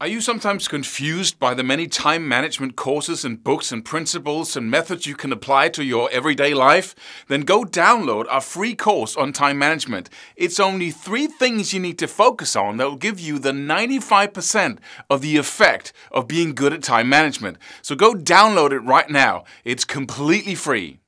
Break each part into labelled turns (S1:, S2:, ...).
S1: Are you sometimes confused by the many time management courses and books and principles and methods you can apply to your everyday life? Then go download our free course on time management. It's only 3 things you need to focus on that will give you the 95% of the effect of being good at time management. So go download it right now. It's completely free.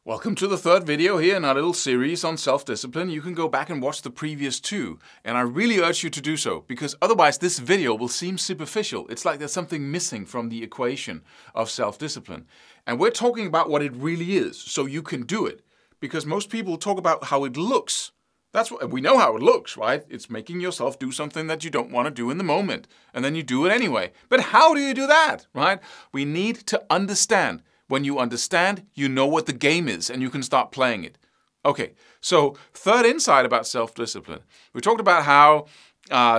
S1: Welcome to the 3rd video here in our little series on self-discipline. You can go back and watch the previous 2, and I really urge you to do so, because otherwise this video will seem superficial. It's like there's something missing from the equation of self-discipline. And we're talking about what it really is, so you can do it. Because most people talk about how it looks. That's what we know how it looks, right? It's making yourself do something that you don't want to do in the moment, and then you do it anyway. But how do you do that, right? We need to understand. When you understand, you know what the game is, and you can start playing it. Okay, so 3rd insight about self-discipline. We talked about how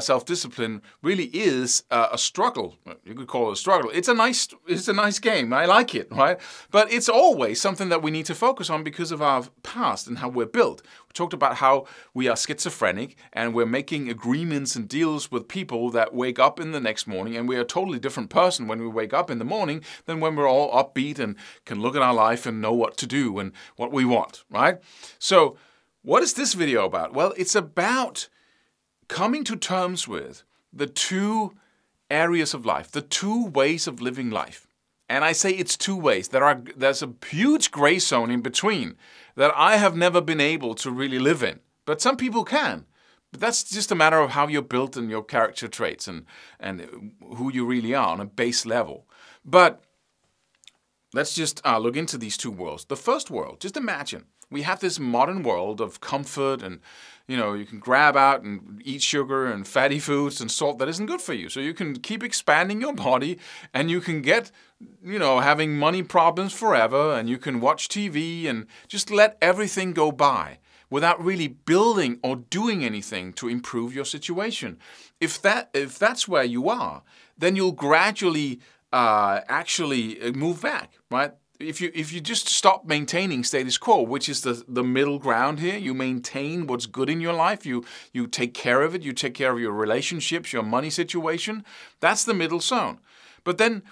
S1: self-discipline really is a struggle. You could call it a struggle. It's a nice game. I like it, right? But it's always something that we need to focus on because of our past and how we're built. We talked about how we are schizophrenic and we're making agreements and deals with people that wake up in the next morning, and we're a totally different person when we wake up in the morning than when we're all upbeat and can look at our life and know what to do and what we want, right? So what is this video about? Well, it's about coming to terms with the 2 areas of life, the 2 ways of living life. And I say it's 2 ways. There's a huge gray zone in between that I have never been able to really live in. But some people can. But that's just a matter of how you're built and your character traits and who you really are on a base level. But let's just look into these 2 worlds. The first world, just imagine. We have this modern world of comfort and, you can grab out and eat sugar and fatty foods and salt that isn't good for you. So you can keep expanding your body and you can get, having money problems forever, and you can watch TV and just let everything go by without really building or doing anything to improve your situation. If that's where you are, then you'll gradually actually move back, right? If you just stop maintaining status quo, which is the middle ground here, you maintain what's good in your life, you take care of it, you take care of your relationships, your money situation, that's the middle zone. But then,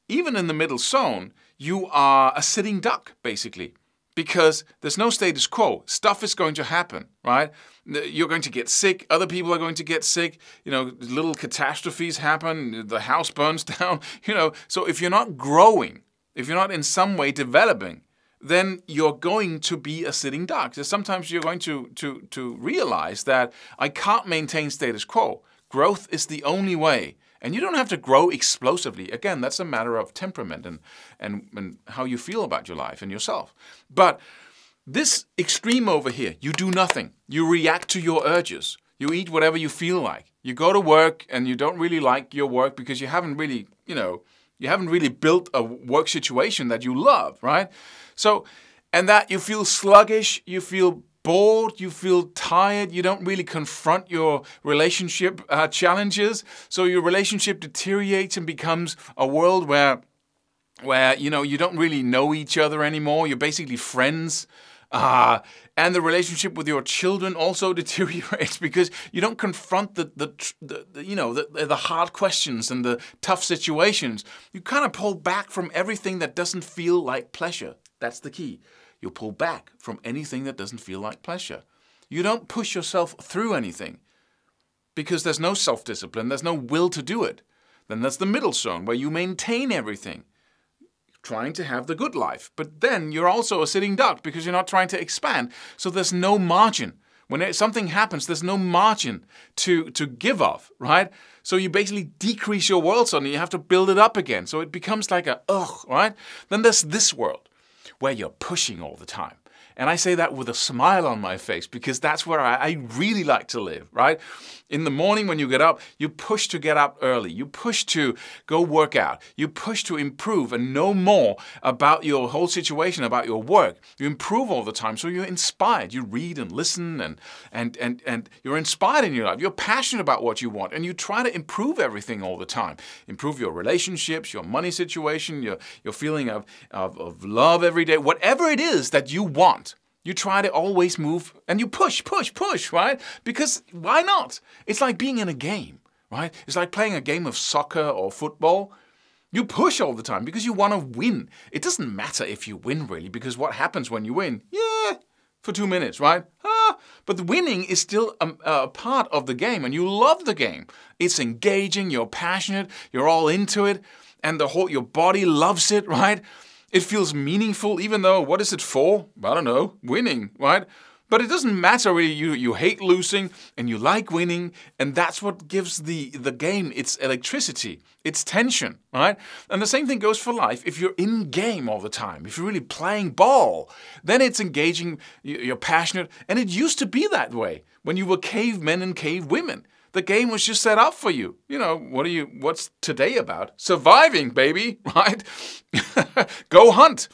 S1: even in the middle zone, you are a sitting duck, basically, because there's no status quo. Stuff is going to happen, right? You're going to get sick, other people are going to get sick, little catastrophes happen, the house burns down, So if you're not growing, if you're not in some way developing, then you're going to be a sitting duck. So sometimes you're going to realize that I can't maintain status quo. Growth is the only way. And you don't have to grow explosively. Again, that's a matter of temperament and how you feel about your life and yourself. But this extreme over here, you do nothing. You react to your urges. You eat whatever you feel like. You go to work and you don't really like your work because you haven't really, you haven't really built a work situation that you love, right? So, and that you feel sluggish, you feel bored, you feel tired, you don't really confront your relationship challenges. So your relationship deteriorates and becomes a world where you don't really know each other anymore. You're basically friends. And the relationship with your children also deteriorates because you don't confront the hard questions and the tough situations. You kind of pull back from everything that doesn't feel like pleasure. That's the key. You pull back from anything that doesn't feel like pleasure. You don't push yourself through anything because there's no self-discipline, there's no will to do it. Then there's the middle zone where you maintain everything, trying to have the good life. But then you're also a sitting duck because you're not trying to expand. So there's no margin. When something happens, there's no margin to give off, right? So you basically decrease your world suddenly. You have to build it up again. So it becomes like right? Then there's this world where you're pushing all the time. And I say that with a smile on my face because that's where I really like to live, right? In the morning when you get up, you push to get up early. You push to go work out. You push to improve and know more about your whole situation, about your work. You improve all the time, so you're inspired. You read and listen and you're inspired in your life. You're passionate about what you want and you try to improve everything all the time. Improve your relationships, your money situation, your feeling of love every day. Whatever it is that you want, you try to always move and you push, right? Because why not? It's like being in a game. right? It's like playing a game of soccer or football. You push all the time because you want to win. It doesn't matter if you win, really, because what happens when you win? Yeah, for 2 minutes, right? But the winning is still a part of the game, and you love the game. It's engaging, you're passionate, you're all into it, and your body loves it, right? It feels meaningful, even though, what is it for? I don't know, winning, right? But it doesn't matter really. You hate losing and you like winning, and that's what gives the game its electricity, its tension, right? And the same thing goes for life. If you're in game all the time, if you're really playing ball, then it's engaging, you're passionate, and it used to be that way when you were cavemen and cavewomen. The game was just set up for you. You know, what's today about? Surviving, baby, right? Go hunt.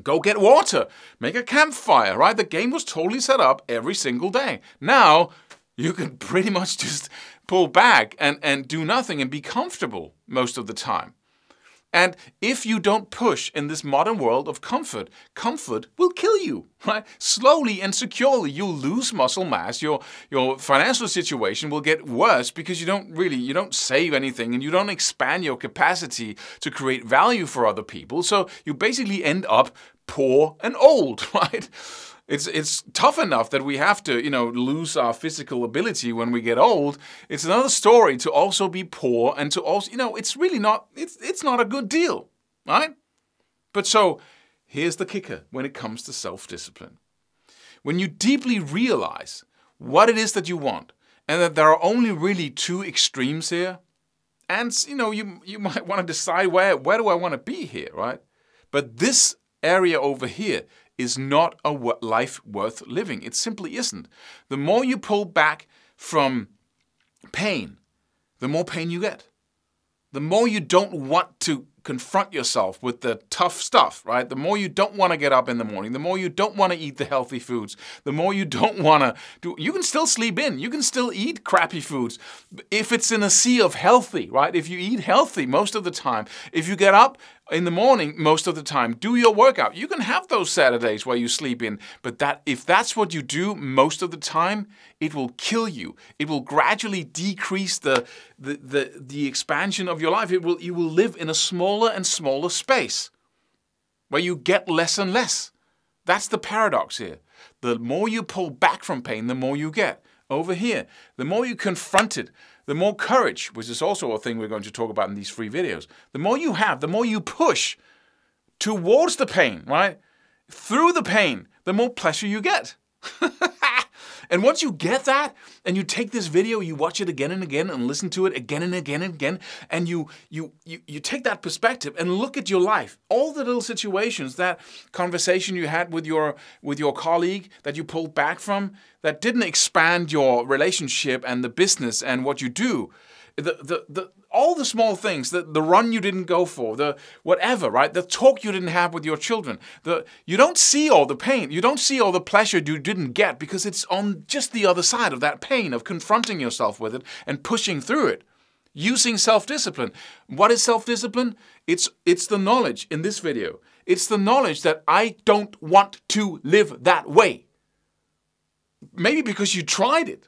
S1: Go get water, make a campfire, right? The game was totally set up every single day. Now, you can pretty much just pull back and do nothing and be comfortable most of the time. And if you don't push in this modern world of comfort, comfort will kill you, right? Slowly and securely, you'll lose muscle mass. Your financial situation will get worse because you don't save anything and you don't expand your capacity to create value for other people. So you basically end up poor and old, right? It's tough enough that we have to, lose our physical ability when we get old. It's another story to also be poor and to also, it's really not, it's not a good deal, right? But so here's the kicker when it comes to self-discipline. When you deeply realize what it is that you want and that there are only really two extremes here, and, you might want to decide where do I want to be here, right? But this area over here is not a life worth living. It simply isn't. The more you pull back from pain, the more pain you get. The more you don't want to confront yourself with the tough stuff, right? The more you don't want to get up in the morning, the more you don't want to eat the healthy foods, the more you don't want to do, you can still sleep in, you can still eat crappy foods. If it's in a sea of healthy, right? If you eat healthy most of the time, if you get up in the morning most of the time, do your workout. You can have those Saturdays where you sleep in, but if that's what you do most of the time, it will kill you. It will gradually decrease the expansion of your life. You will live in a smaller and smaller space where you get less and less. That's the paradox here. The more you pull back from pain, the more you get. Over here, the more you confront it, the more courage, which is also a thing we're going to talk about in these free videos, the more you have, the more you push towards the pain, right? Through the pain, the more pleasure you get. And once you get that, and you take this video, you watch it again and again, and listen to it again and again and again, and you take that perspective and look at your life, all the little situations, that conversation you had with your colleague that you pulled back from, that didn't expand your relationship and the business and what you do, all the small things, the run you didn't go for, the whatever, right? The talk you didn't have with your children. You don't see all the pain. You don't see all the pleasure you didn't get because it's on just the other side of that pain of confronting yourself with it and pushing through it. Using self-discipline. What is self-discipline? It's the knowledge in this video. It's the knowledge that I don't want to live that way. Maybe because you tried it.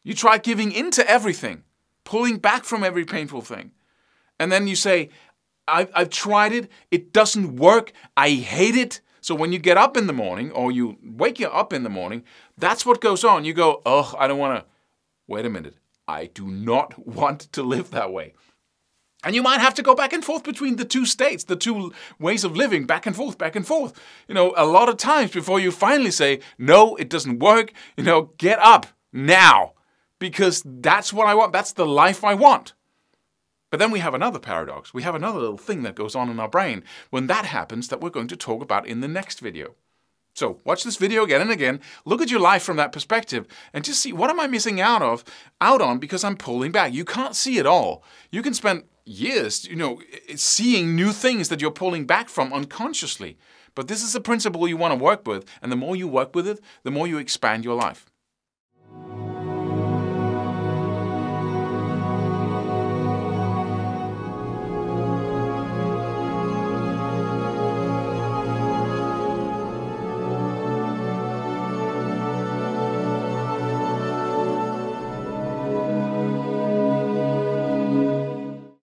S1: You tried giving in to everything. Pulling back from every painful thing. And then you say, I've tried it, it doesn't work, I hate it. So when you get up in the morning, or you wake up in the morning, that's what goes on. You go, oh, I don't want to, wait a minute, I do not want to live that way. And you might have to go back and forth between the two states, the two ways of living, back and forth, back and forth. A lot of times before you finally say, no, it doesn't work, get up now. Because that's what I want. That's the life I want. But then we have another paradox. We have another little thing that goes on in our brain when that happens that we're going to talk about in the next video. So watch this video again and again. Look at your life from that perspective and just see, what am I missing out on because I'm pulling back? You can't see it all. You can spend years, seeing new things that you're pulling back from unconsciously. But this is a principle you want to work with. And the more you work with it, the more you expand your life.